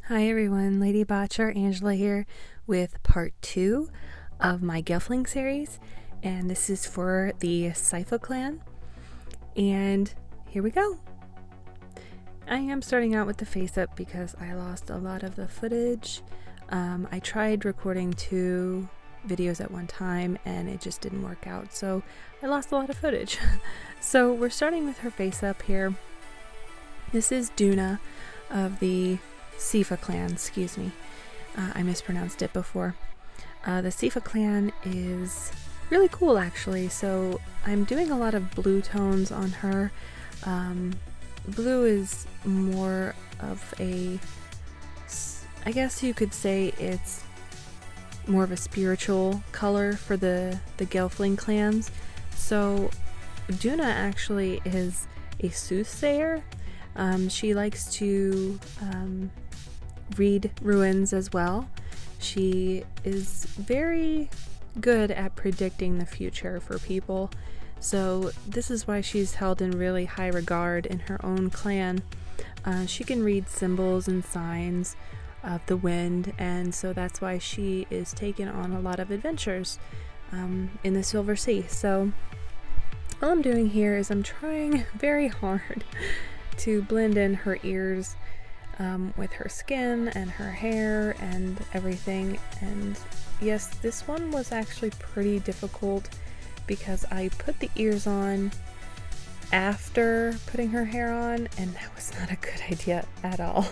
Hi everyone, Lady Botcher Angela here with part 2 of my Gelfling series, and this is for the Sifa clan, and here we go. I am starting out with the face up because I lost a lot of the footage. I tried recording 2 videos at one time and it just didn't work out, so I lost a lot of footage. So we're starting with her face up here. This is Dewna of the Sifa clan, excuse me. I mispronounced it before. The Sifa clan is really cool actually, so I'm doing a lot of blue tones on her. Blue is more of a, I guess you could say it's more of a spiritual color for the Gelfling clans. So Dewna actually is a soothsayer. She likes to read ruins as well. She is very good at predicting the future for people, so this is why she's held in really high regard in her own clan. She can read symbols and signs of the wind, and so that's why she is taken on a lot of adventures in the Silver Sea. So all I'm doing here is I'm trying very hard to blend in her ears with her skin and her hair and everything. And yes, this one was actually pretty difficult because I put the ears on after putting her hair on, and that was not a good idea at all.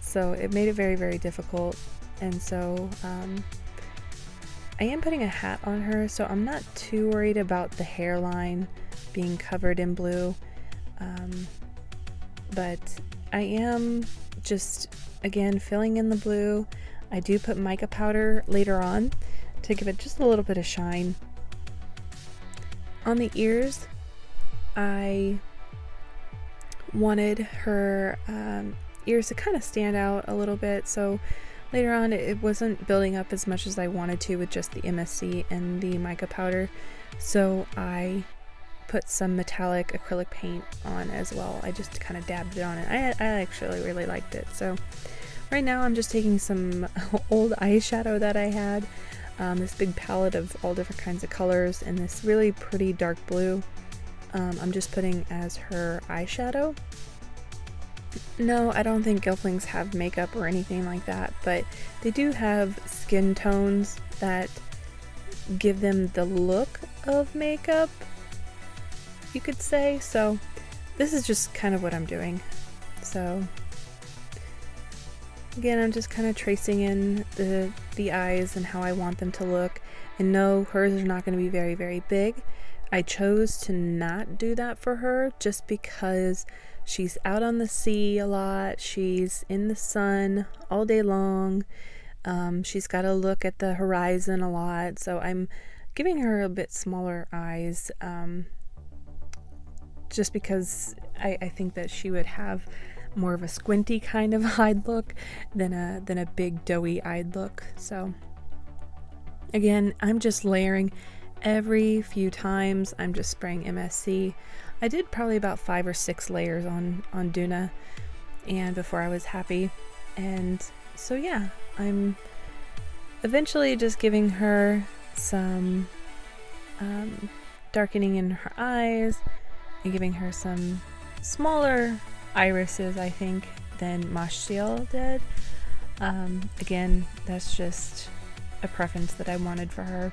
So it made it very, very difficult. And so I am putting a hat on her, so I'm not too worried about the hairline being covered in blue. But I am just, again, filling in the blue. I do put mica powder later on to give it just a little bit of shine. On the ears, I wanted her ears to kind of stand out a little bit, so later on it wasn't building up as much as I wanted to with just the MSC and the mica powder, so I put some metallic acrylic paint on as well. I just kind of dabbed it on it. I actually really liked it. So right now I'm just taking some old eyeshadow that I had, this big palette of all different kinds of colors, and this really pretty dark blue. I'm just putting as her eyeshadow. No, I don't think Gelflings have makeup or anything like that, but they do have skin tones that give them the look of makeup, you could say. So this is just kind of what I'm doing. So again, I'm just kind of tracing in the eyes and how I want them to look. And no, hers are not going to be very, very big. I chose to not do that for her just because she's out on the sea a lot. She's in the sun all day long. She's got to look at the horizon a lot. So I'm giving her a bit smaller eyes, just because I think that she would have more of a squinty kind of eyed look than a big doughy eyed look. So again, I'm just layering every few times. I'm just spraying MSC. I did probably about 5 or 6 layers on Dewna, and before I was happy. And so yeah, I'm eventually just giving her some darkening in her eyes and giving her some smaller irises, I think, than Mastihl did. Again, that's just a preference that I wanted for her.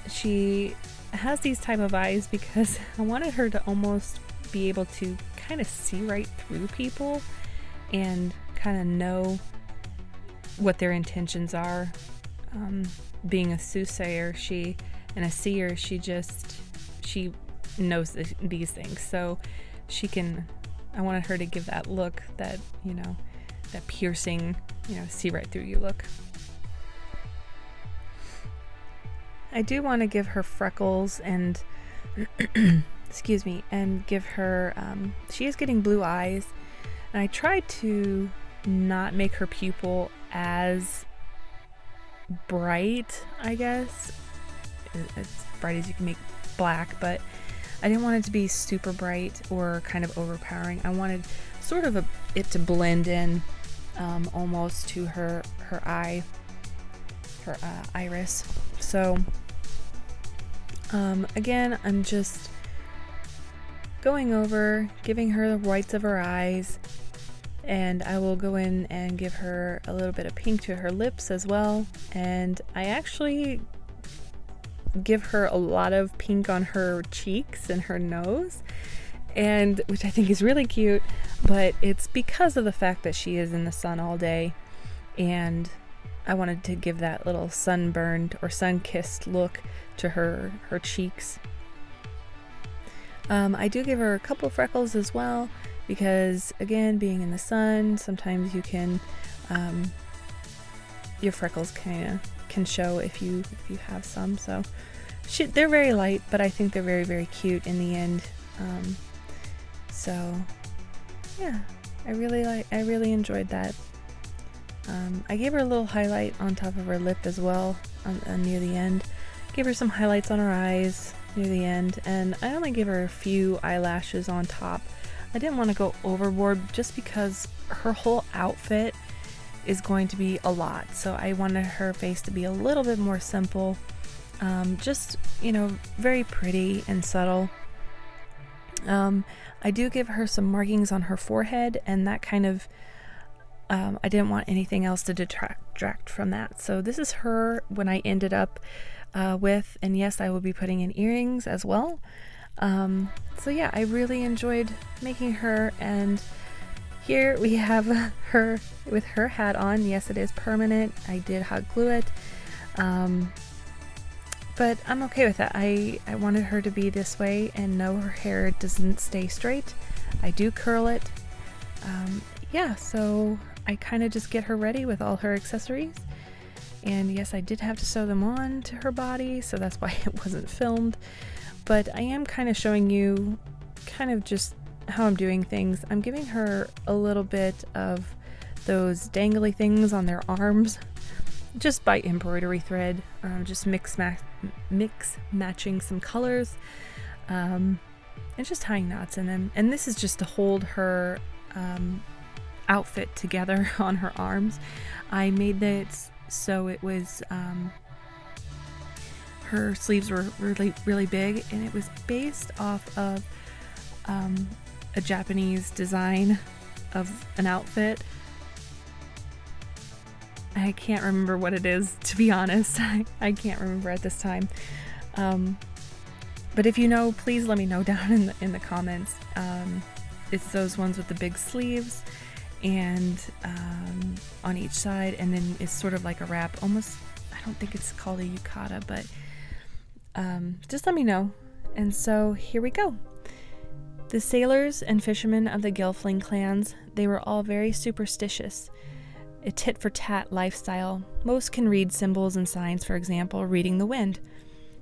She has these type of eyes because I wanted her to almost be able to kind of see right through people and kind of know what their intentions are. Being a soothsayer, and a seer, she knows these things, so I wanted her to give that look, that, that piercing, see right through you look. I do want to give her freckles and excuse me, and give her she is getting blue eyes, and I tried to not make her pupil as bright, I guess, as bright as you can make black, but I didn't want it to be super bright or kind of overpowering. I wanted sort of it to blend in almost to her eye, her iris. So again, I'm just going over, giving her the whites of her eyes, and I will go in and give her a little bit of pink to her lips as well. And I actually give her a lot of pink on her cheeks and her nose, and which I think is really cute, but it's because of the fact that she is in the sun all day, and I wanted to give that little sunburned or sun-kissed look to her cheeks. I do give her a couple freckles as well, because again, being in the sun, sometimes you can your freckles can show if you have some. So they're very light, but I think they're very, very cute in the end. So yeah, I really enjoyed that. I gave her a little highlight on top of her lip as well, near the end. Gave her some highlights on her eyes near the end, and I only gave her a few eyelashes on top. I didn't want to go overboard just because her whole outfit is going to be a lot, so I wanted her face to be a little bit more simple, just, you know, very pretty and subtle. I do give her some markings on her forehead, and that kind of I didn't want anything else to detract from that. So this is her when I ended up with, and yes, I will be putting in earrings as well. So yeah, I really enjoyed making her, and here we have her with her hat on. Yes, it is permanent. I did hot glue it, but I'm okay with that. I wanted her to be this way, and no, her hair doesn't stay straight. I do curl it. Yeah, so I kind of just get her ready with all her accessories. And yes, I did have to sew them on to her body, so that's why it wasn't filmed. But I am kind of showing you kind of just how I'm doing things. I'm giving her a little bit of those dangly things on their arms, just by embroidery thread, just mix matching some colors, and just tying knots in them. And this is just to hold her outfit together on her arms. I made it so it was her sleeves were really big, and it was based off of a Japanese design of an outfit. I can't remember what it is, to be honest. I can't remember at this time. But if you know, please let me know down in the comments. It's those ones with the big sleeves, and on each side, and then it's sort of like a wrap, almost. I don't think it's called a yukata, but just let me know. And so here we go. The sailors and fishermen of the Gelfling clans, they were all very superstitious. A tit-for-tat lifestyle. Most can read symbols and signs, for example, reading the wind.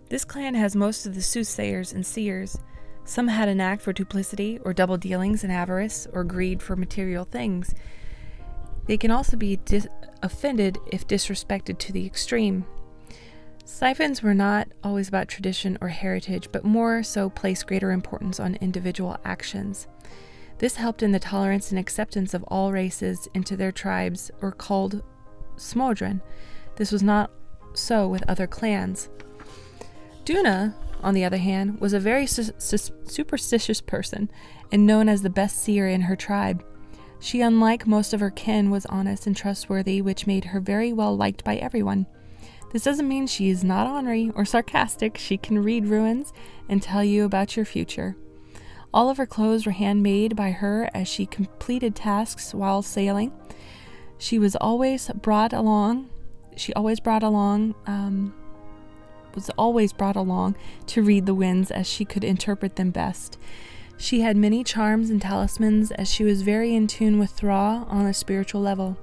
This clan has most of the soothsayers and seers. Some had a knack for duplicity, or double dealings and avarice, or greed for material things. They can also be offended if disrespected to the extreme. Siphons were not always about tradition or heritage, but more so placed greater importance on individual actions. This helped in the tolerance and acceptance of all races into their tribes, or called smodron. This was not so with other clans. Dewna, on the other hand, was a very superstitious person, and known as the best seer in her tribe. She, unlike most of her kin, was honest and trustworthy, which made her very well liked by everyone. This doesn't mean she is not ornery or sarcastic. She can read runes and tell you about your future. All of her clothes were handmade by her as she completed tasks while sailing. She was always brought along to read the winds, as she could interpret them best. She had many charms and talismans, as she was very in tune with Thra on a spiritual level.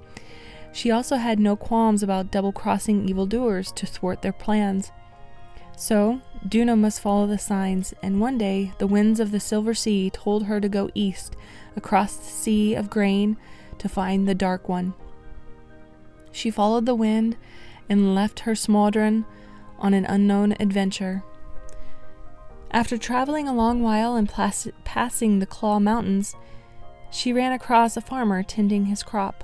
She also had no qualms about double-crossing evildoers to thwart their plans. So, Dewna must follow the signs, and one day the winds of the Silver Sea told her to go east, across the Sea of Grain, to find the Dark One. She followed the wind and left her smodron on an unknown adventure. After traveling a long while and passing the Claw Mountains, she ran across a farmer tending his crop.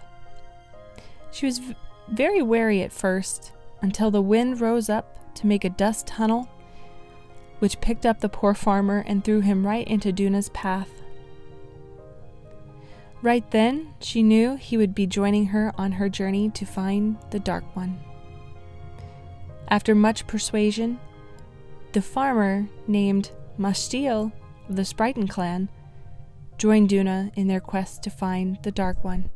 She was very wary at first, until the wind rose up to make a dust tunnel, which picked up the poor farmer and threw him right into Dewna's path. Right then, she knew he would be joining her on her journey to find the Dark One. After much persuasion, the farmer, named Mastihl of the Spriton clan, joined Dewna in their quest to find the Dark One.